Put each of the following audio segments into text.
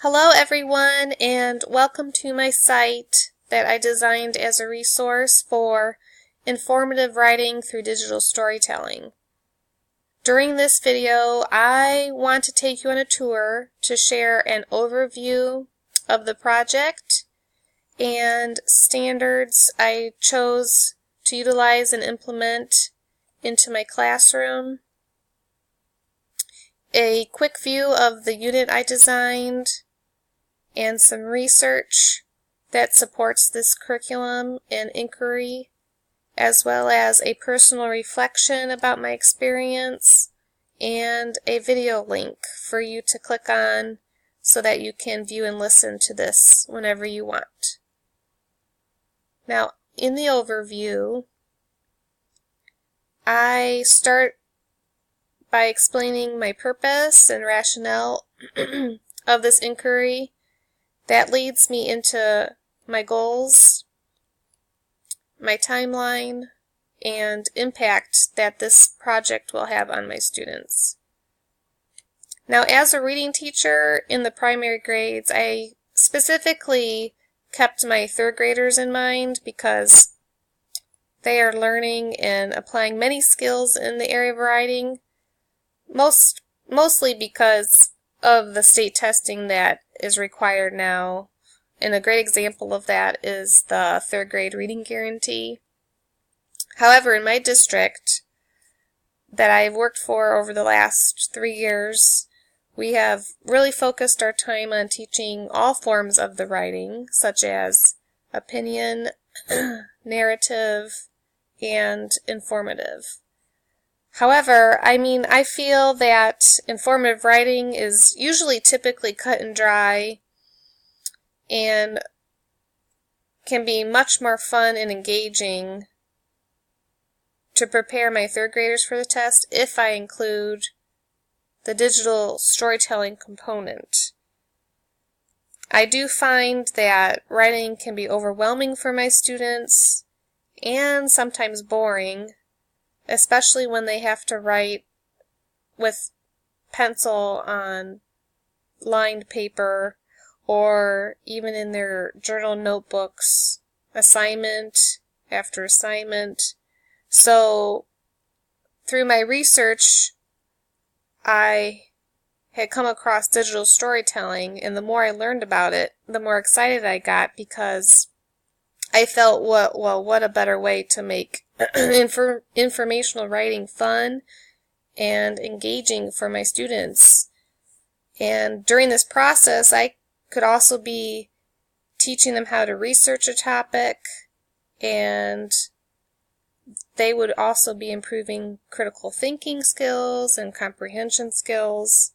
Hello everyone, and welcome to my site that I designed as a resource for informative writing through digital storytelling. During this video, I want to take you on a tour to share an overview of the project and standards I chose to utilize and implement into my classroom, a quick view of the unit I designed, and some research that supports this curriculum and inquiry, as well as a personal reflection about my experience and a video link for you to click on so that you can view and listen to this whenever you want. Now, in the overview, I start by explaining my purpose and rationale of this inquiry. That leads me into my goals, my timeline, and impact that this project will have on my students. Now, as a reading teacher in the primary grades, I specifically kept my third graders in mind because they are learning and applying many skills in the area of writing, mostly because of the state testing that is required now, and a great example of that is the third grade reading guarantee. However, in my district that I've worked for over the last 3 years, we have really focused our time on teaching all forms of the writing, such as opinion, narrative, and informative. However, I feel that informative writing is usually typically cut and dry and can be much more fun and engaging to prepare my third graders for the test if I include the digital storytelling component. I do find that writing can be overwhelming for my students and sometimes boring, especially when they have to write with pencil on lined paper or even in their journal notebooks, assignment after assignment. So through my research, I had come across digital storytelling, and the more I learned about it, the more excited I got, because I felt, what a better way to make informational writing fun and engaging for my students. And during this process, I could also be teaching them how to research a topic, and they would also be improving critical thinking skills and comprehension skills.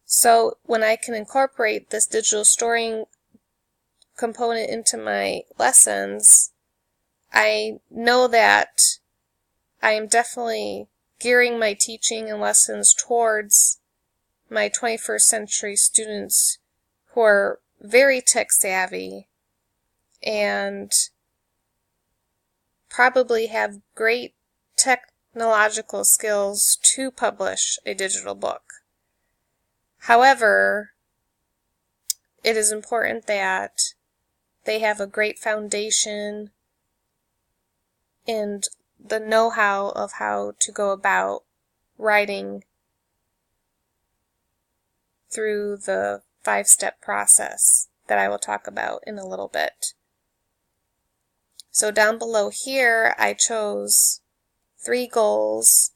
So when I can incorporate this digital storying component into my lessons, I know that I am definitely gearing my teaching and lessons towards my 21st century students who are very tech savvy and probably have great technological skills to publish a digital book. However, it is important that they have a great foundation and the know-how of how to go about writing through the 5-step process that I will talk about in a little bit. So down below here, I chose 3 goals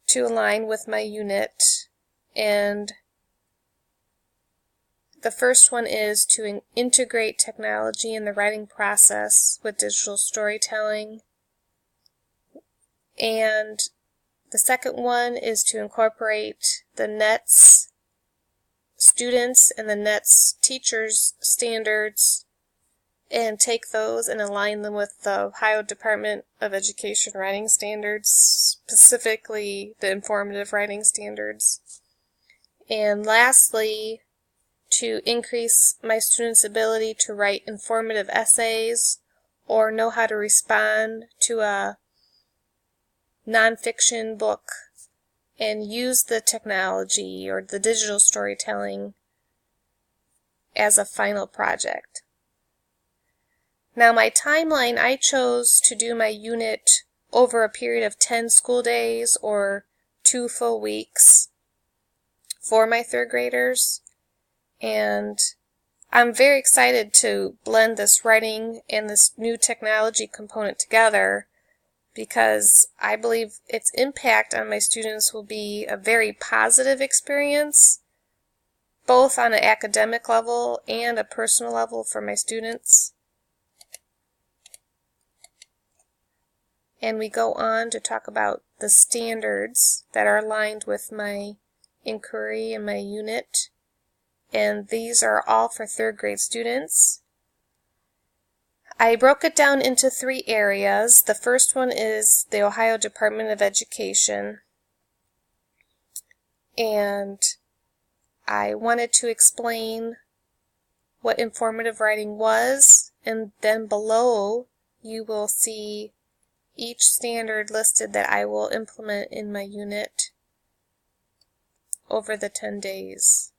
to align with my unit, and the first one is to integrate technology in the writing process with digital storytelling, and the second one is to incorporate the NETS students and the NETS teachers standards and take those and align them with the Ohio Department of Education writing standards, specifically the informative writing standards. And lastly, to increase my students' ability to write informative essays or know how to respond to a nonfiction book and use the technology or the digital storytelling as a final project. Now my timeline, I chose to do my unit over a period of 10 school days or 2 full weeks for my third graders, and I'm very excited to blend this writing and this new technology component together because I believe its impact on my students will be a very positive experience, both on an academic level and a personal level for my students. And we go on to talk about the standards that are aligned with my inquiry and my unit. And these are all for third grade students. I broke it down into 3 areas. The first one is the Ohio Department of Education. And I wanted to explain what informative writing was, and then below you will see each standard listed that I will implement in my unit over the 10 days.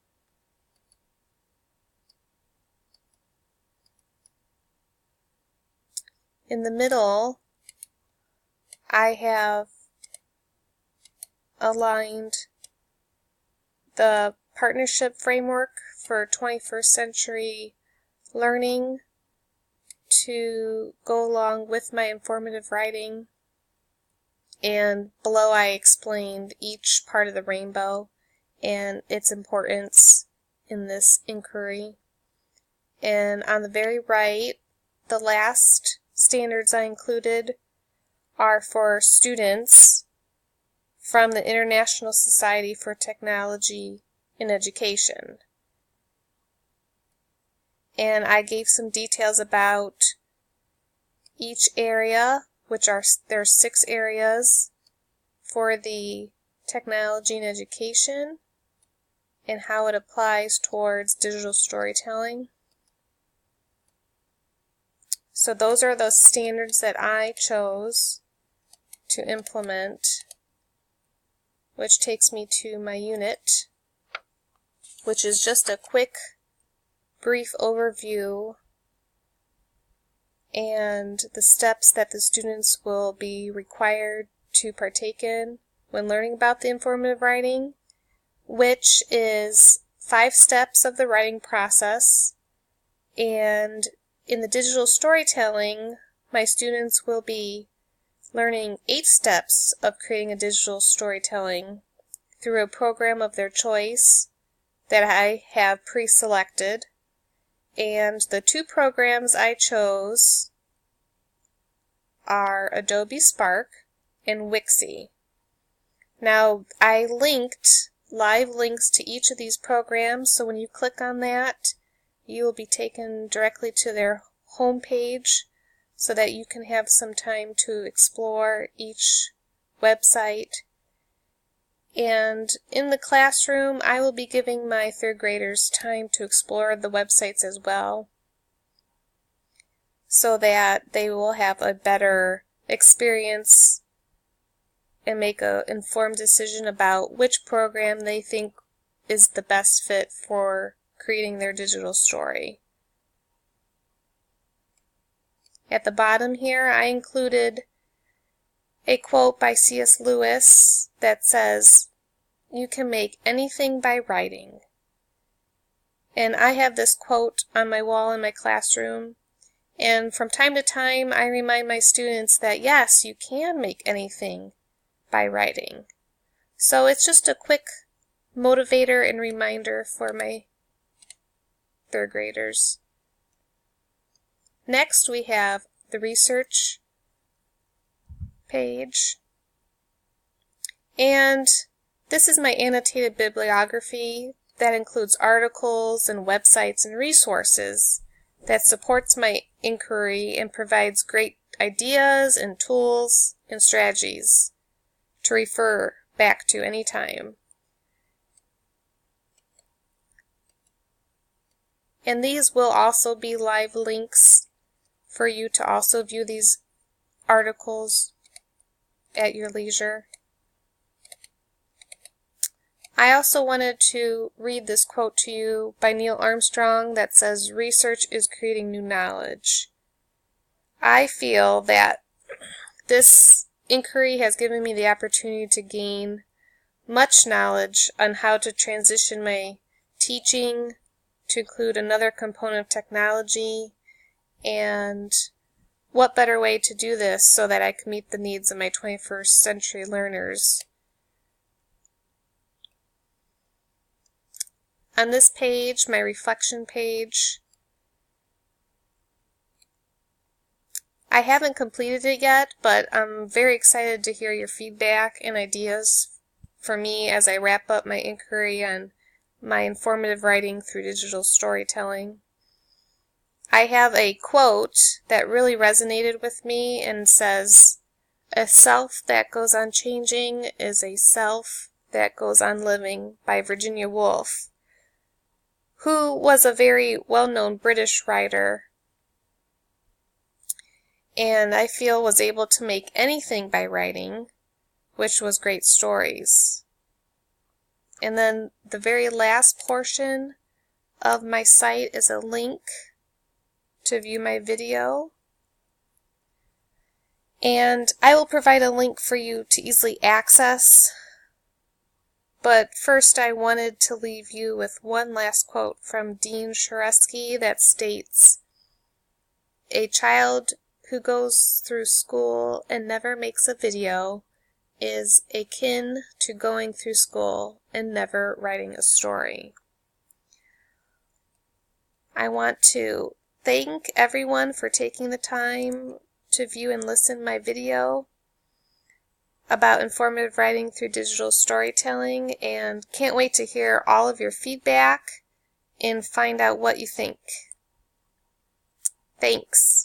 In the middle, I have aligned the partnership framework for 21st century learning to go along with my informative writing, and below I explained each part of the rainbow and its importance in this inquiry. And on the very right, the last standards I included are for students from the International Society for Technology in Education. And I gave some details about each area, which there are 6 areas for the technology in education and how it applies towards digital storytelling. So those are those standards that I chose to implement, which takes me to my unit, which is just a quick brief overview and the steps that the students will be required to partake in when learning about the informative writing, which is 5 steps of the writing process. And in the digital storytelling, my students will be learning 8 steps of creating a digital storytelling through a program of their choice that I have pre-selected. And the 2 programs I chose are Adobe Spark and Wixie. Now, I linked live links to each of these programs, so when you click on that, you will be taken directly to their home page so that you can have some time to explore each website. And in the classroom, I will be giving my third graders time to explore the websites as well, so that they will have a better experience and make an informed decision about which program they think is the best fit for creating their digital story. At the bottom here, I included a quote by C.S. Lewis that says, "You can make anything by writing." And I have this quote on my wall in my classroom, and from time to time I remind my students that yes, you can make anything by writing. So it's just a quick motivator and reminder for my third graders. Next we have the research page, and this is my annotated bibliography that includes articles and websites and resources that supports my inquiry and provides great ideas and tools and strategies to refer back to anytime. And these will also be live links for you to also view these articles at your leisure. I also wanted to read this quote to you by Neil Armstrong that says, "Research is creating new knowledge." I feel that this inquiry has given me the opportunity to gain much knowledge on how to transition my teaching to include another component of technology, and what better way to do this so that I can meet the needs of my 21st century learners. On this page, my reflection page, I haven't completed it yet, but I'm very excited to hear your feedback and ideas for me as I wrap up my inquiry on my informative writing through digital storytelling. I have a quote that really resonated with me and says, "A self that goes on changing is a self that goes on living," by Virginia Woolf, who was a very well-known British writer, and I feel was able to make anything by writing, which was great stories. And then the very last portion of my site is a link to view my video, and I will provide a link for you to easily access. But first I wanted to leave you with one last quote from Dean Sharesky that states, "A child who goes through school and never makes a video is akin to going through school and never writing a story." I want to thank everyone for taking the time to view and listen to my video about informative writing through digital storytelling, and can't wait to hear all of your feedback and find out what you think. Thanks.